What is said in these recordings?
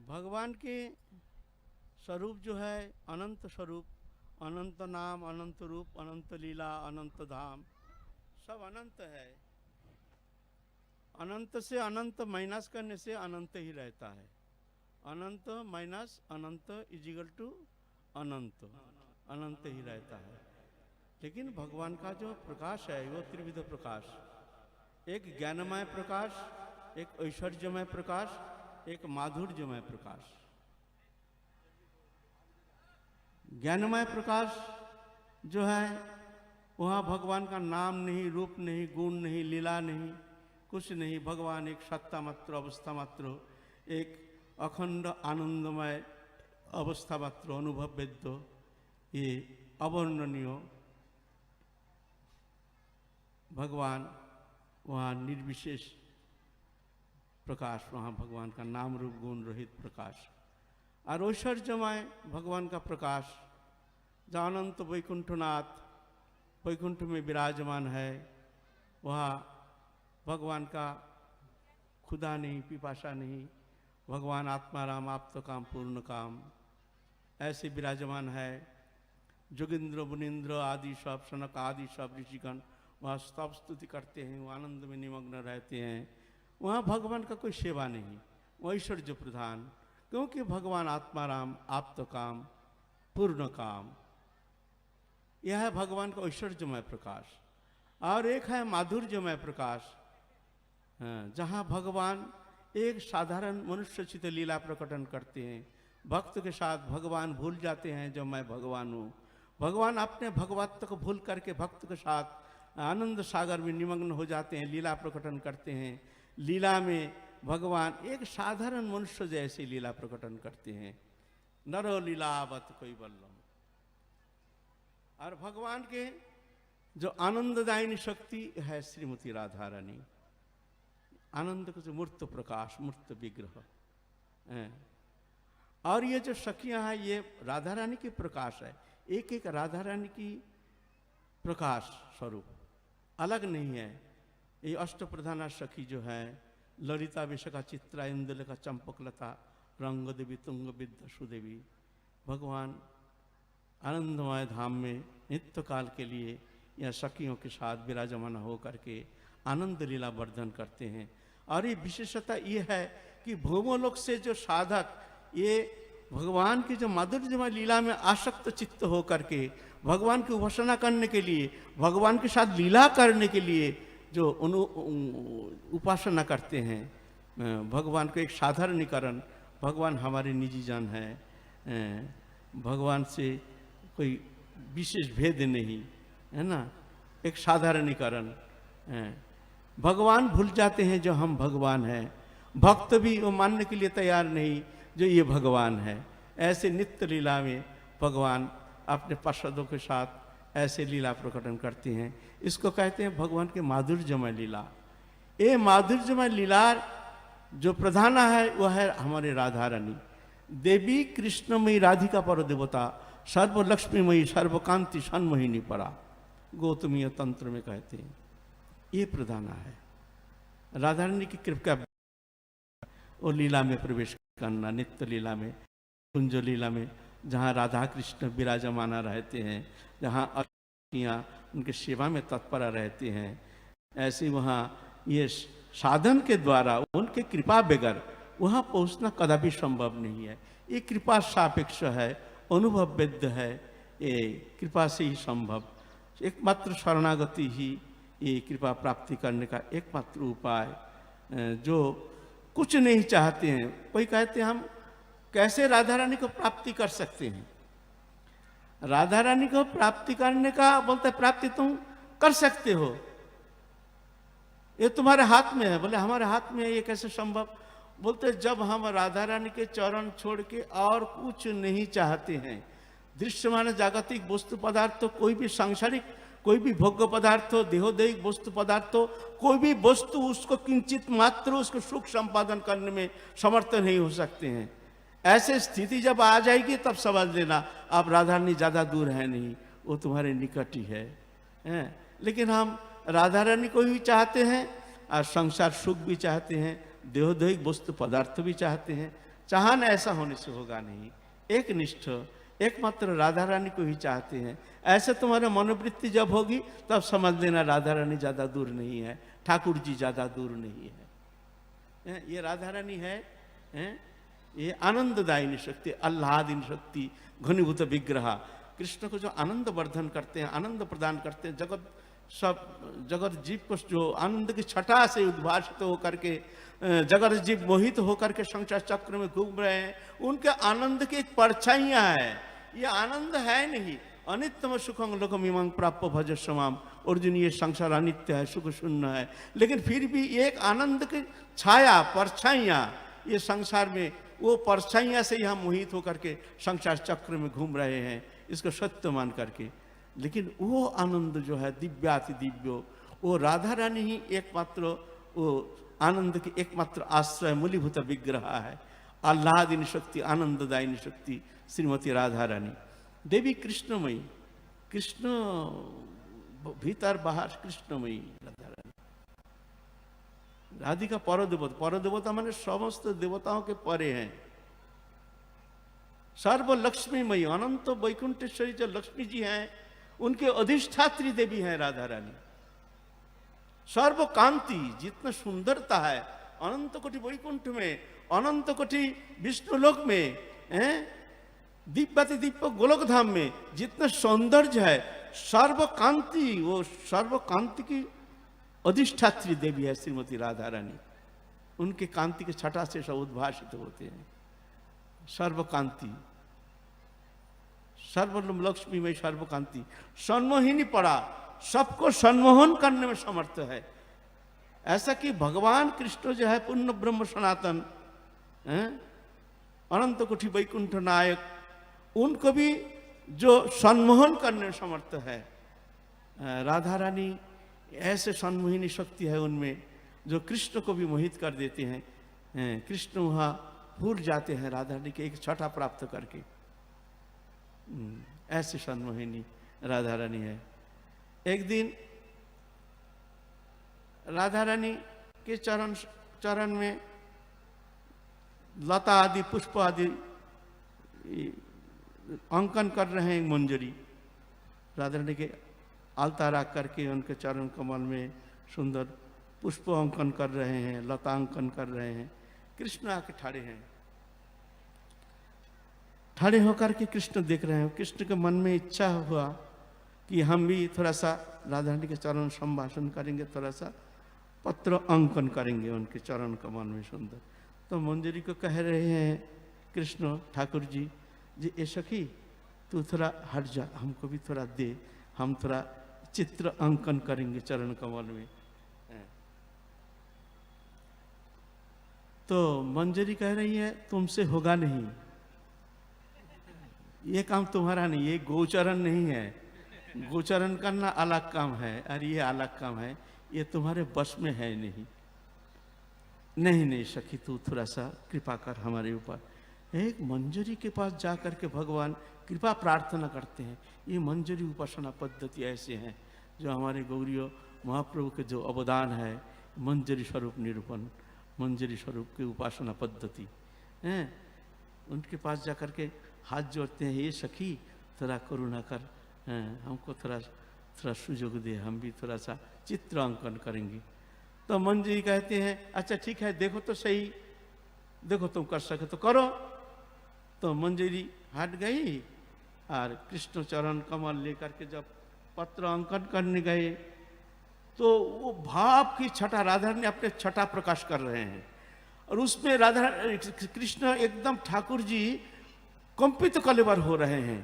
भगवान के स्वरूप जो है अनंत स्वरूप, अनंत नाम, अनंत रूप, अनंत लीला, अनंत धाम, सब अनंत है। अनंत से अनंत माइनस करने से अनंत ही रहता है। अनंत माइनस अनंत इज इक्वल टू अनंत, अनंत ही रहता है। लेकिन भगवान का जो प्रकाश है वो त्रिविध प्रकाश, एक ज्ञानमय प्रकाश, एक ऐश्वर्यमय प्रकाश, एक माधुर्यमय प्रकाश। ज्ञानमय प्रकाश जो है वहाँ भगवान का नाम नहीं, रूप नहीं, गुण नहीं, लीला नहीं, कुछ नहीं। भगवान एक सत्ता मात्र, अवस्था मात्र, एक अखंड आनंदमय अवस्था मात्र, अनुभव वेद्य, ये अवर्णनीय भगवान वहाँ निर्विशेष प्रकाश, वहाँ भगवान का नाम रूप गुण रहित प्रकाश। और ऐश्वर्यमय भगवान का प्रकाश जो अनंत वैकुंठनाथ वैकुंठ में विराजमान है, वहाँ भगवान का खुदा नहीं, पिपासा नहीं, भगवान आत्माराम, आप्त काम पूर्ण काम ऐसे विराजमान है। जोगिंद्र मुनिंद्र आदि सब, सनक आदि सब ऋषिगण वहाँ स्तव स्तुति करते हैं, वो आनंद में निमग्न रहते हैं। वहाँ भगवान का कोई सेवा नहीं, वो ऐश्वर्य प्रधान, क्योंकि भगवान आत्माराम, आप्त काम पूर्ण काम, यह है भगवान का ऐश्वर्यमय प्रकाश। और एक है माधुर्यमय प्रकाश, जहाँ भगवान एक साधारण मनुष्य चित लीला प्रकटन करते हैं। भक्त के साथ भगवान भूल जाते हैं जो मैं भगवान हूँ। भगवान अपने भगवत्व को भूल करके भक्त के साथ आनंद सागर में निमग्न हो जाते हैं, लीला प्रकटन करते हैं। लीला में भगवान एक साधारण मनुष्य जैसे लीला प्रकटन करते हैं। नरो लीलावत कोई बल्लम। और भगवान के जो आनंददायिनी शक्ति है श्रीमती राधा रानी, आनंद का जो मूर्त प्रकाश, मूर्त विग्रह। और ये जो सखियां हैं ये राधा रानी की प्रकाश है, एक एक राधा रानी की प्रकाश स्वरूप अलग नहीं है। ये अष्ट प्रधाना सखी जो है, ललिता विशाखा चित्रा इंदुलेखा चंपकलता रंग देवी तुंग विद्या सुदेवी, भगवान आनंदमय धाम में नित्य काल के लिए यह सखियों के साथ विराजमान होकर के आनंद लीला वर्धन करते हैं। और ये विशेषता ये है कि भूमोलोक से जो साधक ये भगवान की जो माधुर्यमय लीला में आसक्त चित्त होकर के भगवान की उपासना करने के लिए, भगवान के साथ लीला करने के लिए जो उपासना करते हैं, भगवान को एक साधारणीकरण, भगवान हमारे निजी जन है, भगवान से कोई विशेष भेद नहीं है ना, एक साधारणीकरण। भगवान भूल जाते हैं जो हम भगवान हैं, भक्त भी वो मानने के लिए तैयार नहीं जो ये भगवान है। ऐसे नित्य लीला में भगवान अपने पार्षदों के साथ ऐसे लीला प्रकटन करते हैं। इसको कहते हैं भगवान के माधुर्यमय लीला। ये माधुर्यमय लीला जो प्रधान है वह है हमारे राधा रानी, देवी कृष्णमयी राधिका पर देवता, सर्व लक्ष्मीमयी सर्वकांति सन्मोहिनी परा, गौतमीय तंत्र में कहते हैं। ये प्रधान है राधा रानी की कृपा, वो लीला में प्रवेश करना, नित्य लीला में, कुंज लीला में, जहाँ राधा कृष्ण विराजमान रहते हैं, जहाँ अष्टियाँ उनके सेवा में तत्पर रहते हैं। ऐसे वहाँ ये साधन के द्वारा उनके कृपा बगैर वहाँ पहुँचना कदापि संभव नहीं है। ये कृपा सापेक्ष है, अनुभव वेद्य है, ये कृपा से ही संभव। एकमात्र शरणागति ही ये कृपा प्राप्ति करने का एकमात्र उपाय, जो कुछ नहीं चाहते हैं। कोई कहते हैं हम कैसे राधा रानी को प्राप्ति कर सकते हैं। राधा रानी को प्राप्ति करने का बोलते प्राप्ति तुम कर सकते हो, ये तुम्हारे हाथ में है। बोले हमारे हाथ में है, ये कैसे संभव। बोलते जब हम राधा रानी के चरण छोड़ के और कुछ नहीं चाहते हैं, दृश्यमान जागतिक वस्तु पदार्थ तो कोई भी सांसारिक, कोई भी भोग्य पदार्थ हो, देहोदैहिक वस्तु पदार्थ हो, कोई भी वस्तु उसको किंचित मात्र उसको सुख संपादन करने में समर्थ नहीं हो सकते हैं। ऐसे स्थिति जब आ जाएगी तब समझ लेना आप राधा रानी ज़्यादा दूर है नहीं, वो तुम्हारे निकट ही है। लेकिन हम राधा रानी को भी चाहते हैं और संसार सुख भी चाहते हैं, देहोदैहिक वस्तु पदार्थ भी चाहते हैं, चाहना ऐसा होने से होगा नहीं। एक निष्ठ एकमात्र राधा रानी को ही चाहते हैं। ऐसे तुम्हारे मनोवृत्ति जब होगी तब समझ लेना राधा रानी ज़्यादा दूर नहीं है, ठाकुर जी ज़्यादा दूर नहीं है। ये राधा रानी है, ये आनंददायिनी शक्ति, आह्लादिनी शक्ति, घनीभूत विग्रह। कृष्ण को जो आनंद वर्धन करते हैं, आनंद प्रदान करते हैं, जगत जीव को जो आनंद की छटा से उद्भाषित होकर के जगत जीव मोहित होकर के संसार चक्र में घूम रहे हैं, उनके आनंद की एक परछाइयां है। ये आनंद है नहीं। अनित्यम सुखम लोकमिमं प्राप्य भज समाम। अर्जुन, ये संसार अनित्य है, सुख शून्य है, लेकिन फिर भी एक आनंद की छाया, परछाइयां, ये संसार में वो परछाइयां से यहाँ मोहित होकर के संसार चक्र में घूम रहे हैं, इसको सत्य मान करके। लेकिन वो आनंद जो है दिव्याति दिव्यो, वो राधा रानी ही एकमात्र वो आनंद की एकमात्र आश्रय मूलीभूत विग्रह है। आह्लादिनी शक्ति, आनंददायिनी शक्ति श्रीमती राधा रानी। देवी कृष्णमयी, कृष्ण भीतर बाहर कृष्णमयी राधा रानी। राधिका परदेवता, परदेवता माने समस्त देवताओं के परे हैं। सर्व लक्ष्मीमयी, अनंत वैकुंठेश्वरी जो लक्ष्मी जी हैं, उनके अधिष्ठात्री देवी हैं राधा रानी। सर्व कांति, जितना सुंदरता है अनंत कोटि वैकुंठ में, अनंत कोटि विष्णुलोक में, दिव्याति दिव्य गोलोक धाम में जितना सौंदर्य है, सर्व कांति, वो सर्व कांति की अधिष्ठात्री देवी है श्रीमती राधा रानी। उनके कांति के छटा से सब उद्भाषित होते हैं। सर्व कांति, सर्व लक्ष्मी में सर्व कांति, सन्मोहिनी पड़ा, सबको सम्मोहन करने में समर्थ है। ऐसा कि भगवान कृष्ण जो है पूर्ण ब्रह्म सनातन, अनंत कोटि वैकुंठ नायक, उनको भी जो सम्मोहन करने में समर्थ है। राधा रानी ऐसे सम्मोहिनी शक्ति है उनमें, जो कृष्ण को भी मोहित कर देते हैं। कृष्ण वहाँ भूल जाते हैं राधा रानी के एक छठा प्राप्त करके। ऐसी सम्मोहिनी राधा रानी है। एक दिन राधा रानी के चरण में लता आदि पुष्प आदि अंकन कर रहे हैं मंजरी। राधा रानी के आलता रख करके उनके चरण कमल में सुंदर पुष्प अंकन कर रहे हैं, लता अंकन कर रहे हैं। कृष्ण आके ठाड़े हैं। ठाड़े होकर के कृष्ण देख रहे हैं। कृष्ण के मन में इच्छा हुआ कि हम भी थोड़ा सा राधा रानी के चरण संभाषण करेंगे, थोड़ा सा पत्र अंकन करेंगे उनके चरण कमल में सुंदर। तो मंजरी को कह रहे हैं कृष्ण ठाकुर जी, ए सखी तू थोड़ा हट जा, हमको भी थोड़ा दे, हम थोड़ा चित्र अंकन करेंगे चरण कमल में। तो मंजरी कह रही है तुमसे होगा नहीं, ये काम तुम्हारा नहीं, ये गोचरण नहीं है। गोचरण करना अलग काम है और ये अलग काम है, ये तुम्हारे बस में है नहीं। नहीं सखी तू थोड़ा सा कृपा कर हमारे ऊपर। एक मंजरी के पास जाकर के भगवान कृपा प्रार्थना करते हैं। ये मंजरी उपासना पद्धति ऐसे हैं जो हमारे गौरियों महाप्रभु के जो अवदान है, मंजरी स्वरूप निरूपण, मंजरी स्वरूप की उपासना पद्धति हैं। उनके पास जाकर के हाथ जोड़ते हैं, ये सखी थोड़ा करुणा कर, हमको थोड़ा सुयोग दे, हम भी थोड़ा सा चित्र अंकन करेंगे। तो मंजरी कहते हैं अच्छा ठीक है, देखो तो सही, देखो तुम कर सके तो करो। तो मंजरी हट गई और कृष्ण चरण कमल लेकर के जब पत्र अंकन करने गए तो वो भाव की छटा राधा ने अपने छटा प्रकाश कर रहे हैं। और उसमें राधा कृष्ण एकदम ठाकुर जी कंपित कलेवर हो रहे हैं,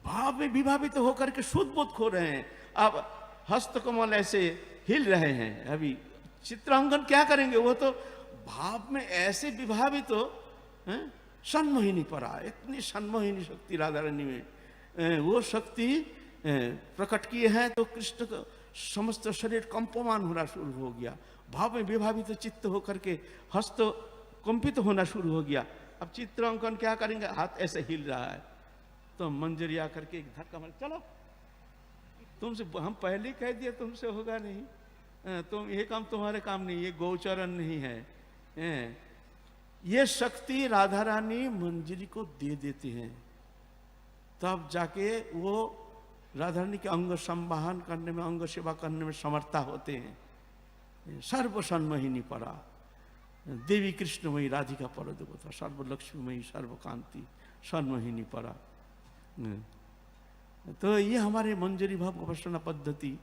भाव में विभावित होकर के शुद्ध बोध खो रहे हैं। अब हस्त कमल ऐसे हिल रहे हैं। अभी चित्रांकन क्या करेंगे, वो तो भाव में ऐसे विभावित हो। सन्मोहिनी परा, इतनी सन्मोहिनी शक्ति राधा रानी में, वो शक्ति प्रकट किए हैं तो कृष्ण का समस्त शरीर कंपमान होना शुरू हो गया। भाव में विभावित चित्त होकर के हस्त कंपित होना शुरू हो गया। अब चित्रांकन क्या करेंगे, हाथ ऐसे हिल रहा है। तो मंजरी आकर के एक धक्का मार, चलो तुमसे, हम पहले कह दिया तुमसे होगा नहीं, तुम ये काम तुम्हारे काम नहीं, ये गोचरण नहीं है। ये शक्ति राधा रानी मंजरी को दे देते हैं, तब जाके वो राधा रानी के अंग संवाहन करने में, अंग सेवा करने में समर्था होते हैं। सर्वसन्मोहिनी परा, देवी कृष्णमयी राधिका पर देवता, सर्वलक्ष्मीमयी सर्वकांति सन्मोहिनी परा। तो ये हमारे मंजरी भाव उपासना पद्धति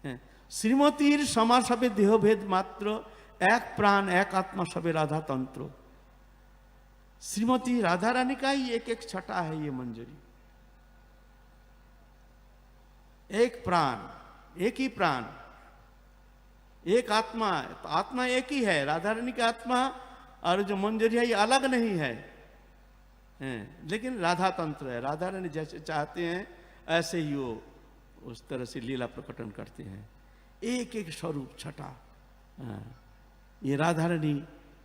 है। श्रीमतीर समा सबे देहभेद मात्र, एक प्राण एक आत्मा सबे राधा तंत्र। श्रीमती राधा रानी का ही एक एक छटा है ये मंजरी। एक प्राण, एक ही प्राण, एक आत्मा। तो आत्मा एक ही है, राधा रानी की आत्मा और जो मंजरी है ये अलग नहीं है, लेकिन राधा तंत्र है। राधा रानी जैसे चाहते हैं ऐसे ही वो उस तरह से लीला प्रकटन करते हैं। एक एक स्वरूप छटा, ये राधा रानी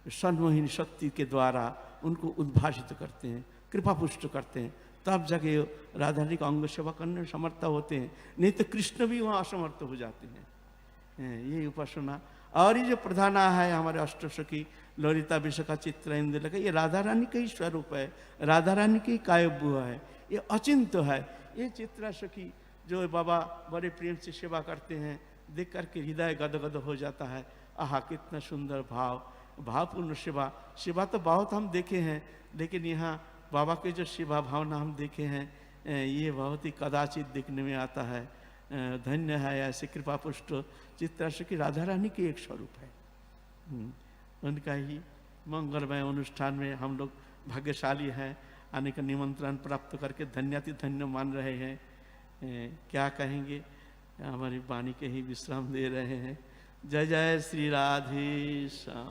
सन्मोहिनी शक्ति के द्वारा उनको उद्भाषित करते हैं, कृपा पुष्ट करते हैं, तब जाके राधा रानी का अंग सेवा करने में समर्थ होते हैं। नहीं तो कृष्ण भी वहाँ असमर्थ हो जाते हैं। ये उपासना। और ये जो प्रधाना है हमारे अष्टसखी ललिता विशाखा चित्रा इंद्र, ये राधा रानी का ही स्वरूप है, राधा रानी की कायब्य है, ये अचिंत है। ये चित्रा सखी जो बाबा बड़े प्रेम से सेवा करते हैं, देख करके हृदय गदगद हो जाता है। आहा कितना सुंदर भाव, भावपूर्ण सेवा। सेवा तो बहुत हम देखे हैं, लेकिन यहाँ बाबा के जो सेवा भावना हम देखे हैं, ये बहुत ही कदाचित देखने में आता है। धन्य है ऐसे कृपा पुष्ट चित्रा सखी राधा रानी की एक स्वरूप है। उनका ही मंगलमय अनुष्ठान में हम लोग भाग्यशाली हैं, आने का निमंत्रण प्राप्त करके धन्याति धन्य मान रहे हैं। क्या कहेंगे, हमारी वाणी के ही विश्राम दे रहे हैं। जय जय श्री राधे श्याम।